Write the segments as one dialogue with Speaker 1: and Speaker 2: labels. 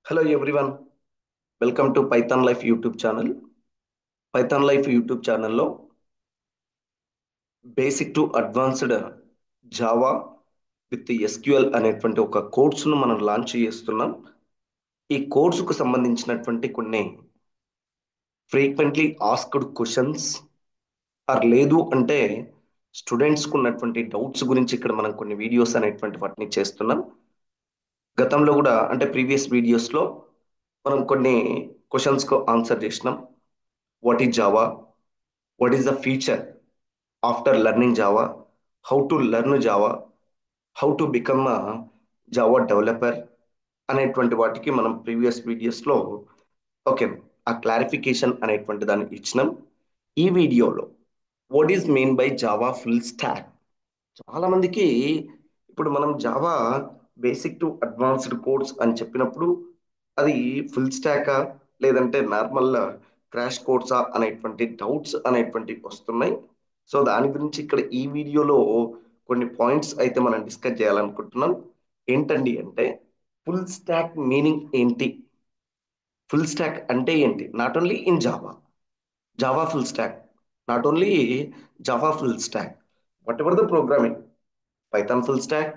Speaker 1: Hello everyone, welcome to Python Life YouTube channel. Python Life YouTube ఛానల్లో basic to advanced Java with SQL అనేటువంటి ఒక కోర్సును మనం launch చేస్తున్నాం. ఈ కోర్సుకు సంబంధించినటువంటి కొన్ని ఫ్రీక్వెంట్లీ ఆస్క్డ్ క్వశ్చన్స్ ఆర్ లేదు అంటే స్టూడెంట్స్కు ఉన్నటువంటి డౌట్స్ గురించి ఇక్కడ మనం కొన్ని వీడియోస్ అనేటువంటి వాటిని చేస్తున్నాం. గతంలో కూడా అంటే ప్రీవియస్ వీడియోస్లో మనం కొన్ని క్వశ్చన్స్కు ఆన్సర్ చేసినాం. What is Java, what is the feature after learning Java, how to learn Java, how to become Java developer అనేటువంటి వాటికి మనం ప్రీవియస్ వీడియోస్లో ఓకే ఆ క్లారిఫికేషన్ అనేటువంటి దాన్ని ఇచ్చినాం. ఈ వీడియోలో what is main by Java full stock. చాలా మందికి ఇప్పుడు మనం Java basic to advanced course అని చెప్పినప్పుడు అది ఫుల్ స్టాకా లేదంటే నార్మల్ క్రాష్ కోర్సా అనేటువంటి డౌట్స్ అనేటువంటివి వస్తున్నాయి. సో దాని గురించి ఇక్కడ ఈ వీడియోలో కొన్ని పాయింట్స్ అయితే మనం డిస్కస్ చేయాలనుకుంటున్నాం. ఏంటండి అంటే ఫుల్ స్టాక్ మీనింగ్ ఏంటి, ఫుల్ స్టాక్ అంటే ఏంటి, not only in Java, Java full stock, not only Java full stock, what ever the programming, Python full stock,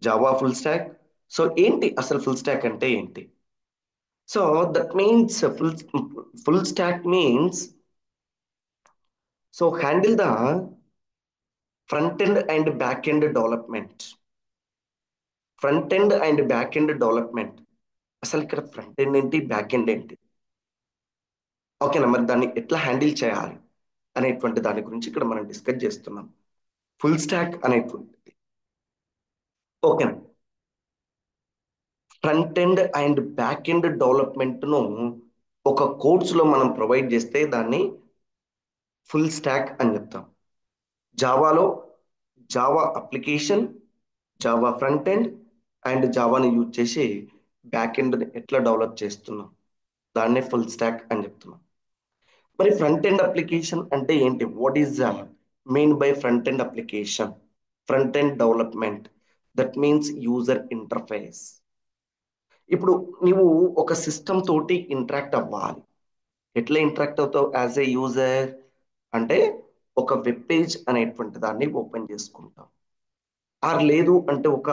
Speaker 1: Java full stock. So ఏంటి అసలు ఫుల్ స్టాక్ అంటే ఏంటి? So that means full stock means so handle the front end and back end development. Front end and back end development. అసలు ఇక్కడ front end ఏంటి, back end ఏంటి, ఓకేనా, మరి దాన్ని ఎట్లా హ్యాండిల్ చేయాలి అనేటువంటి దాని గురించి ఇక్కడ మనం డిస్కస్ చేస్తున్నాం. ఫుల్ స్టాక్ అనేటువంటిది ఓకేనా, front end and back end development ను ఒక కోర్సులో మనం ప్రొవైడ్ చేస్తే దాన్ని ఫుల్ స్టాక్ అని చెప్తాం. జావాలో Java application, Java front end and జావాని యూజ్ చేసి బ్యాక్ ఎండ్ ఎట్లా డెవలప్ చేస్తున్నాం దాన్నే ఫుల్ స్టాక్ అని చెప్తున్నాం. మరి ఫ్రంట్ ఎండ్ అప్లికేషన్ అంటే ఏంటి, what is mean by front end application, front end development, that means user interface. ఇప్పుడు నువ్వు ఒక సిస్టమ్ తోటి ఇంటరాక్ట్ అవ్వాలి, ఎట్లా ఇంటరాక్ట్ అవుతావు యాజ్ ఏ యూజర్ అంటే ఒక వెబ్ పేజ్ అనేటువంటి దాన్ని ఓపెన్ చేసుకుంటాం, ఆర్ లేదు అంటే ఒక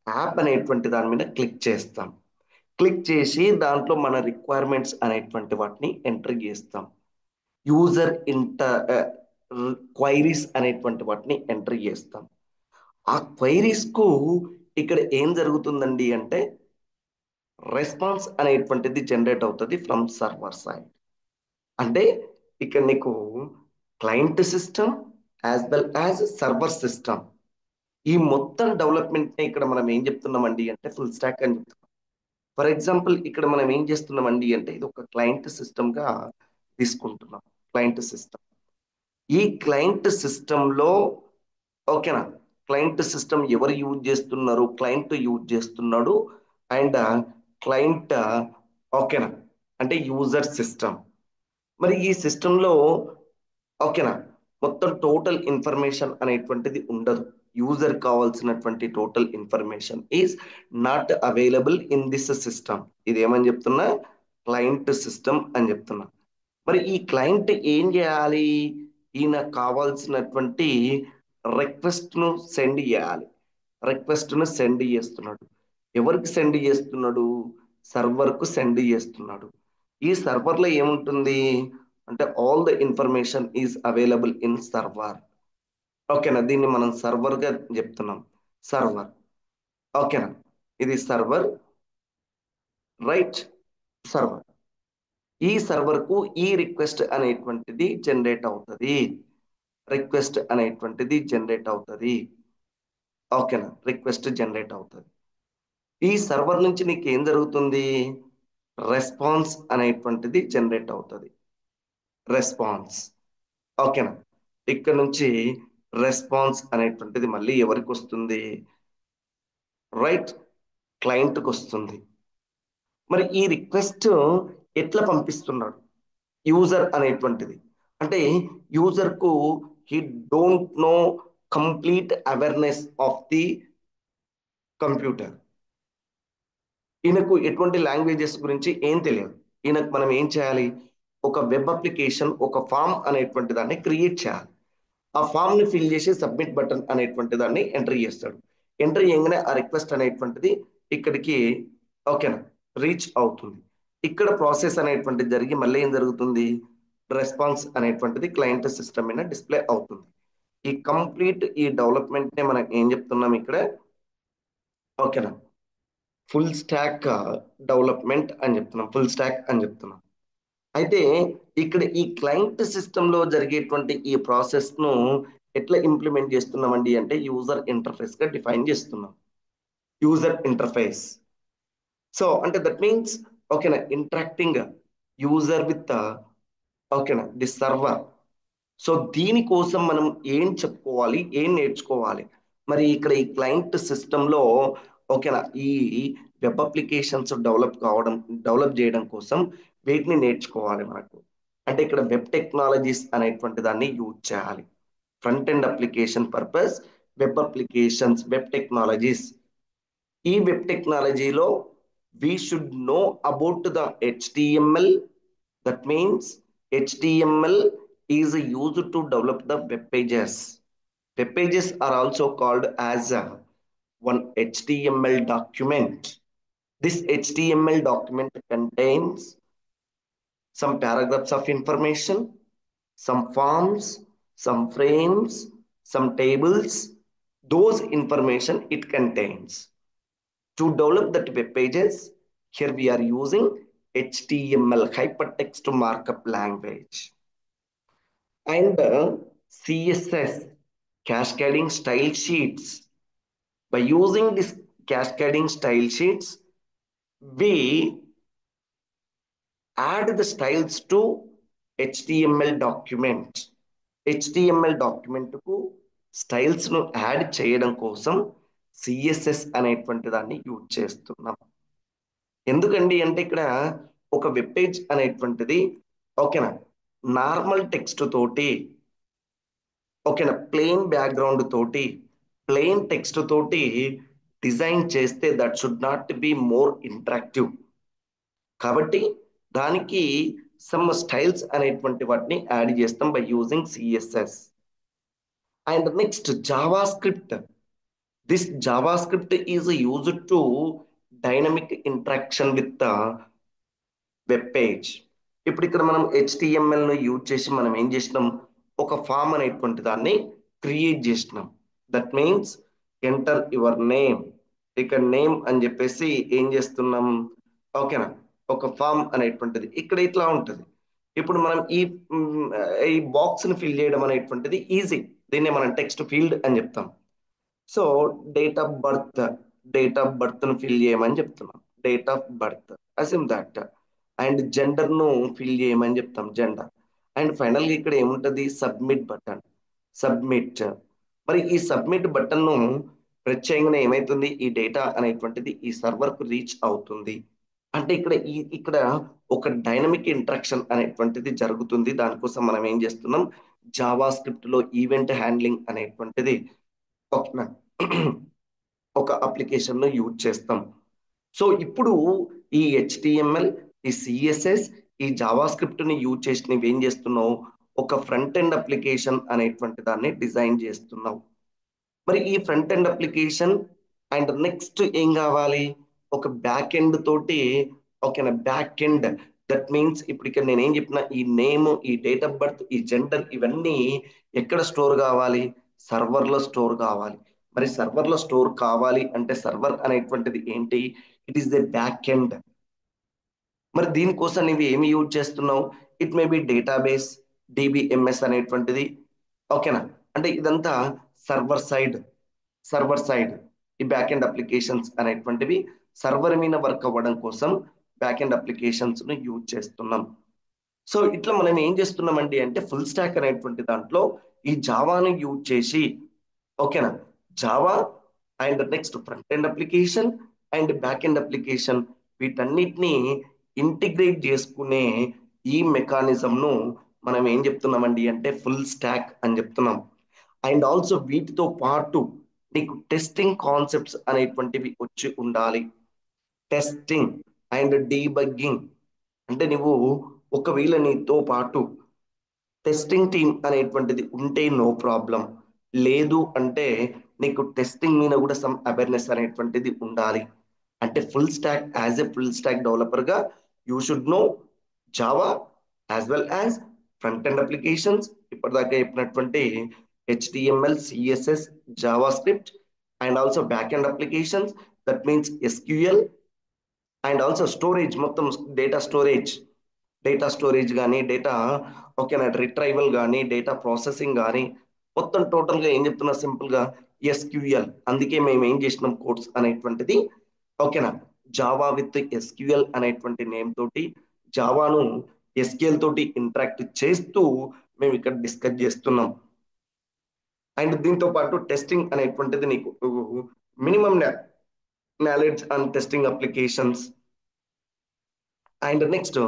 Speaker 1: యాప్ అనేటువంటి దాని మీద క్లిక్ చేస్తాం. క్లిక్ చేసి దాంట్లో మన రిక్వైర్మెంట్స్ అనేటువంటి వాటిని ఎంటర్ చేస్తాం. యూజర్ క్వైరీస్ అనేటువంటి వాటిని ఎంటర్ చేస్తాం. ఆ క్వైరీస్ కు ఇక్కడ ఏం జరుగుతుందండి అంటే రెస్పాన్స్ అనేటువంటిది జనరేట్ అవుతుంది ఫ్రమ్ సర్వర్ సైడ్. అంటే ఇక్కడ నీకు client system as well as server system, ఈ మొత్తం డెవలప్మెంట్ ని ఇక్కడ మనం ఏం చెప్తున్నామండి అంటే ఫుల్ స్టాక్ అని చెప్తున్నాం. ఫర్ ఎగ్జాంపుల్ ఇక్కడ మనం ఏం చేస్తున్నామండి అంటే ఇది ఒక క్లయింట్ సిస్టమ్ గా తీసుకుంటున్నాం. క్లయింట్ సిస్టమ్, ఈ క్లయింట్ సిస్టమ్ లో ఓకేనా, క్లయింట్ సిస్టమ్ ఎవరు యూజ్ చేస్తున్నారు, క్లయింట్ యూజ్ చేస్తున్నాడు అండ్ క్లయింట్ ఓకేనా అంటే యూజర్ సిస్టమ్. మరి ఈ సిస్టంలో ఓకేనా మొత్తం టోటల్ ఇన్ఫర్మేషన్ అనేటువంటిది ఉండదు. యూజర్ కావాల్సినటువంటి total information is not available in this system. ఇది ఏమని చెప్తున్నా, క్లయింట్ సిస్టమ్ అని చెప్తున్నా. మరి ఈ క్లయింట్ ఏం చేయాలి, ఈయన కావాల్సినటువంటి రిక్వెస్ట్ ను సెండ్ చేయాలి. రిక్వెస్ట్ ను సెండ్ చేస్తున్నాడు, ఎవరికి సెండ్ చేస్తున్నాడు, సర్వర్ కు సెండ్ చేస్తున్నాడు. ఈ సర్వర్ లో ఏముంటుంది అంటే all the information is available in server. ఓకేనా, దీన్ని మనం సర్వర్ గా చెప్తున్నాం. సర్వర్ ఓకేనా, ఇది సర్వర్, రైట్, సర్వర్. ఈ సర్వర్ కు ఈ రిక్వెస్ట్ అనేటువంటిది జనరేట్ అవుతుంది, రిక్వెస్ట్ అనేటువంటిది జనరేట్ అవుతుంది. ఓకేనా, రిక్వెస్ట్ జనరేట్ అవుతుంది. ఈ సర్వర్ నుంచి నీకు ఏం జరుగుతుంది, రెస్పాన్స్ అనేటువంటిది జనరేట్ అవుతుంది. రెస్పాన్స్ ఓకేనా, ఇక్కడ నుంచి రెస్పాన్స్ అనేటువంటిది మళ్ళీ ఎవరికి వస్తుంది, రైట్, క్లయింట్కి వస్తుంది. మరి ఈ రిక్వెస్ట్ ఎట్లా పంపిస్తున్నాడు యూజర్ అనేటువంటిది అంటే యూజర్ కు he don't know complete awareness of the computer. ఈయనకు ఎటువంటి లాంగ్వేజెస్ గురించి ఏం తెలియదు. ఈయనకు మనం ఏం చేయాలి? ఒక వెబ్ అప్లికేషన్, ఒక ఫామ్ అనేటువంటి దాన్ని క్రియేట్ చేయాలి. ఆ ఫామ్ ని ఫిల్ చేసి సబ్మిట్ బటన్ అనేటువంటి దాన్ని ఎంటర్ చేస్తాడు. ఎంటర్ చేయగానే ఆ రిక్వెస్ట్ అనేటువంటిది ఇక్కడికి ఓకేనా రీచ్ అవుతుంది. ఇక్కడ ప్రాసెస్ అనేటువంటిది జరిగి మళ్ళీ ఏం జరుగుతుంది? రెస్పాన్స్ అనేటువంటిది క్లయింట్ సిస్టమ్ మీద డిస్ప్లే అవుతుంది. ఈ కంప్లీట్ ఈ డెవలప్మెంట్ నే మనం ఏం చెప్తున్నాం ఇక్కడ? ఓకేనా ఫుల్ స్టాక్ డెవలప్మెంట్ అని చెప్తున్నాం, ఫుల్ స్టాక్ అని చెప్తున్నాం. అయితే ఇక్కడ ఈ క్లయింట్ సిస్టమ్ లో జరిగేటువంటి ఈ ప్రాసెస్ ను ఎట్లా ఇంప్లిమెంట్ చేస్తున్నామండి అంటే యూజర్ ఇంటర్ఫేస్ గా డిఫైన్ చేస్తున్నాం. User interface. సో అంటే దట్ మీన్స్ ఓకేనా ఇంటరాక్టింగ్ యూజర్ విత్ ఓకేనా ది సర్వర్. సో దీనికోసం మనం ఏం చెప్పుకోవాలి, ఏం నేర్చుకోవాలి? మరి ఇక్కడ ఈ క్లయింట్ సిస్టంలో ఓకేనా ఈ వెబ్ అప్లికేషన్స్ డెవలప్ చేయడం కోసం వీటిని నేర్చుకోవాలి మనకు. అంటే ఇక్కడ వెబ్ టెక్నాలజీస్ అనేటువంటి దాన్ని యూజ్ చేయాలి. Front end application purpose web applications, web technologies. ఈ వెబ్ టెక్నాలజీలో we should know about the HTML. That means HTML is used to develop the web pages. Web pages are also called as one HTML document. This HTML document contains some paragraphs of information, some forms, some frames, some tables. Those information it contains. To develop that web pages, here we are using HTML, hypertext markup language, and CSS, cascading style sheets. By using this cascading style sheets, we add the styles to HTML document. HTML document కు styles ను add చేయడం కోసం CSS అనేటువంటి దాన్ని use చేస్తున్నాం. ఎందుకండి అంటే ఇక్కడ ఒక వెబ్ పేజ్ అనేటువంటిది ఓకేనా నార్మల్ టెక్స్ట్ తోటి ఓకేనా ప్లెయిన్ బ్యాక్గ్రౌండ్ తోటి ప్లెయిన్ టెక్స్ట్ తోటి డిజైన్ చేస్తే that should not be more interactive. కాబట్టి దానికి సమ్ స్టైల్స్ అనేటువంటి వాటిని యాడ్ చేస్తాం by using CSS. And next Java script. This Java script is used to dynamic interaction with web page. ఇప్పుడు ఇక్కడ మనం HTML ను యూజ్ చేసి మనం ఏం చేసినాం? ఒక ఫామ్ అనేటువంటి దాన్ని క్రియేట్ చేసినాం. That means enter your name. ఇక్కడ నేమ్ అని చెప్పేసి ఏం చేస్తున్నాం? ఓకేనా ఒక ఫామ్ అనేటువంటిది ఇక్కడ ఇట్లా ఉంటుంది. ఇప్పుడు మనం ఈ బాక్స్ ని ఫిల్ చేయడం అనేటువంటిది ఈజీ. దీన్నే మనం టెక్స్ట్ ఫీల్డ్ అని చెప్తాం. So date of birth, date of birth ను ఫిల్ చేయమని చెప్తున్నాం. Date of birth Asim that. And gender ను ఫిల్ చేయమని చెప్తాం, జెండర్. అండ్ ఫైనల్ గా ఇక్కడ ఏముంటది? Submit button. సబ్మిట్. మరి ఈ సబ్మిట్ బటన్ ను ప్రెస్ చేయగానే ఏమైతుంది? ఈ డేటా అనేటువంటిది ఈ సర్వర్ కు రీచ్ అవుతుంది. అంటే ఇక్కడ ఒక డైనమిక్ ఇంటరాక్షన్ అనేటువంటిది జరుగుతుంది. దానికోసం మనం ఏం చేస్తున్నాం? జావా స్క్రిప్ట్ లో ఈవెంట్ హ్యాండ్లింగ్ అనేటువంటిది ఓకేనా ఒక అప్లికేషన్ లో యూజ్ చేస్తాం. సో ఇప్పుడు ఈ HTML, ఈ CSS, ఈ జావా స్క్రిప్ట్ ని యూజ్ చేసి నువ్వేం చేస్తున్నావు? ఒక ఫ్రంట్ ఎండ్ అప్లికేషన్ అనేటువంటి దాన్ని డిజైన్ చేస్తున్నావు. మరి ఈ front end application and next ఏం కావాలి? ఒక బ్యాక్ ఎండ్ తోటి ఓకేనా బ్యాక్ ఎండ్. దట్ మీన్స్ ఇప్పుడు ఇక్కడ నేను ఏం చెప్పిన ఈ నేమ్, ఈ డేట్ ఆఫ్ బర్త్, ఈ జెండర్ ఇవన్నీ ఎక్కడ స్టోర్ కావాలి? సర్వర్ లో స్టోర్ కావాలి. మరి సర్వర్ లో స్టోర్ కావాలి అంటే సర్వర్ అనేటువంటిది ఏంటి? It is the back end. మరి దీనికోసం నువ్వు ఏమి యూజ్ చేస్తున్నావు? It may be database, DBMS అనేటువంటిది ఓకేనా. అంటే ఇదంతా సర్వర్ సైడ్. సర్వర్ సైడ్ ఈ బ్యాక్ ఎండ్ అప్లికేషన్స్ అనేటువంటివి సర్వర్ మీద వర్క్ అవ్వడం కోసం బ్యాక్ ఎండ్ అప్లికేషన్స్ ను యూజ్ చేస్తున్నాం. సో ఇట్లా మనం ఏం చేస్తున్నామండి అంటే ఫుల్ స్టాక్ అనేటువంటి దాంట్లో ఈ జావాని యూజ్ చేసి ఓకేనా Java and next front end application and back end application వీటన్నిటిని ఇంటిగ్రేట్ చేసుకునే ఈ మెకానిజం ను మనం ఏం చెప్తున్నామండి అంటే ఫుల్ స్టాక్ అని చెప్తున్నాం. అండ్ ఆల్సో వీటితో పాటు నీకు టెస్టింగ్ కాన్సెప్ట్స్ అనేటువంటివి వచ్చి ఉండాలి. Testing and debugging. అంటే నువ్వు ఒకవేళ నీతో పాటు టెస్టింగ్ టీమ్ అనేటువంటిది ఉంటే నో ప్రాబ్లం. లేదు అంటే నీకు టెస్టింగ్ మీద కూడా సమ్ అవేర్నెస్ అనేటువంటిది ఉండాలి. అంటే full stack, as a full stack developer గా you should know Java as well as front end applications, ఇప్పటిదాకా చెప్పినటువంటి HTML, CSS, JavaScript, and also back end applications, that means SQL, and also storage, మొత్తం data storage కానీ, data ఓకేనా retrieval కానీ, data processing కానీ, మొత్తం total గా ఏం చెప్తున్నా సింపుల్ గా ఎస్క్యూఎల్. అందుకే మేము ఏం చేసినాం కోర్స్ అనేటువంటిది ఓకేనా జావా విత్ ఎస్క్యూఎల్ అనేటువంటి నేమ్ తోటి జావాను ఎస్క్యూఎల్ తోటి ఇంటరాక్ట్ చేస్తూ మేము ఇక్కడ డిస్కస్ చేస్తున్నాం. అండ్ దీంతో పాటు టెస్టింగ్ అనేటువంటిది నీకు minimum knowledge and testing applications. And next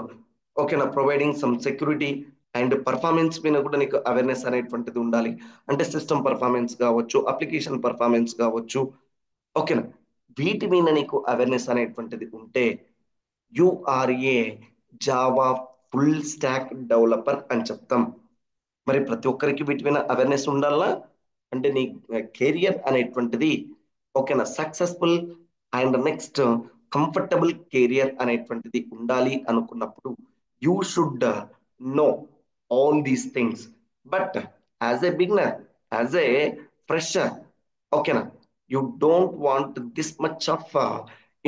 Speaker 1: ఓకేనా providing some security and performance మీద కూడా నీకు అవేర్నెస్ అనేటువంటిది ఉండాలి. అంటే సిస్టమ్ పర్ఫార్మెన్స్ కావచ్చు, అప్లికేషన్ పర్ఫార్మెన్స్ కావచ్చు, ఓకేనా వీటి మీద నీకు అవేర్నెస్ అనేటువంటిది ఉంటే you are a Java full stack developer అని చెప్తాం. మరి ప్రతి ఒక్కరికి వీటి మీద అవేర్నెస్ ఉండాలా? అంటే నీ కెరియర్ అనేటువంటిది ఓకేనా successful and next comfortable career అనేటువంటిది ఉండాలి అనుకున్నప్పుడు you should know all these things. But as a beginner, as a fresher, ఓకేనా you don't want this much of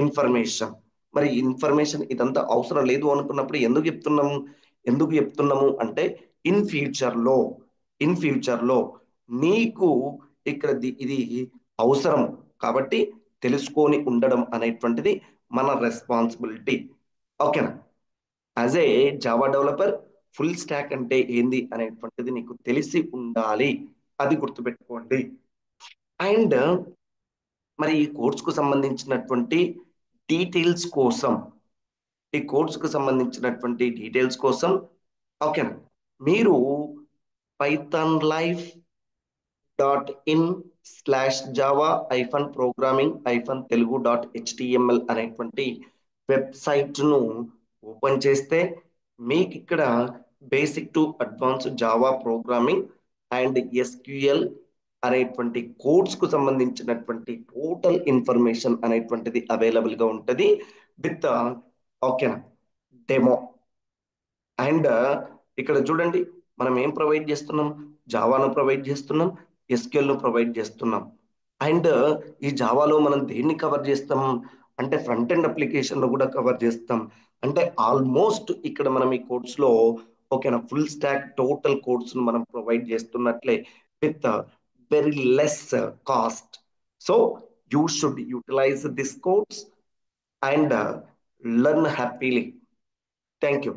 Speaker 1: information. మరి ఇన్ఫర్మేషన్ ఇదంతా అవసరం లేదు అనుకున్నప్పుడు ఎందుకు చెప్తున్నాము అంటే ఇన్ ఫ్యూచర్ లో ఇన్ ఫ్యూచర్ లో నీకు ఇక్కడ ఇది అవసరం కాబట్టి తెలుసుకొని ఉండడం అనేటువంటిది మన రెస్పాన్సిబిలిటీ. ఓకేనా as a Java developer full stock అంటే ఏంది అనేటువంటిది నీకు తెలిసి ఉండాలి. అది గుర్తుపెట్టుకోండి. అండ్ మరి ఈ కోర్సుకు సంబంధించినటువంటి డీటెయిల్స్ కోసం ఈ కోర్సుకు సంబంధించినటువంటి డీటెయిల్స్ కోసం ఓకేనా మీరు పైథాన్ లైఫ్ in/java-programming-telugu.html అనేటువంటి వెబ్సైట్ ను ఓపెన్ చేస్తే మీకు ఇక్కడ basic to advance Java programming and SQL అనేటువంటి కోర్స్ కు సంబంధించినటువంటి టోటల్ ఇన్ఫర్మేషన్ అనేటువంటిది అవైలబుల్ గా ఉంటుంది విత్ ఓకేనా డెమో. అండ్ ఇక్కడ చూడండి మనం ఏం ప్రొవైడ్ చేస్తున్నాం, జావాను ప్రొవైడ్ చేస్తున్నాం, ఎస్క్యూఎల్ ను ప్రొవైడ్ చేస్తున్నాం. అండ్ ఈ జావాలో మనం దేన్ని కవర్ చేస్తాం అంటే ఫ్రంట్ ఎండ్ అప్లికేషన్ లో కూడా కవర్ చేస్తాం. అంటే ఆల్మోస్ట్ ఇక్కడ మనం ఈ కోర్స్ లో ఓకేనా ఫుల్ స్టాక్ టోటల్ కోర్స్ ను మనం ప్రొవైడ్ చేస్తున్నట్లే with very less cost. So you should utilize this course and learn happily. Thank you.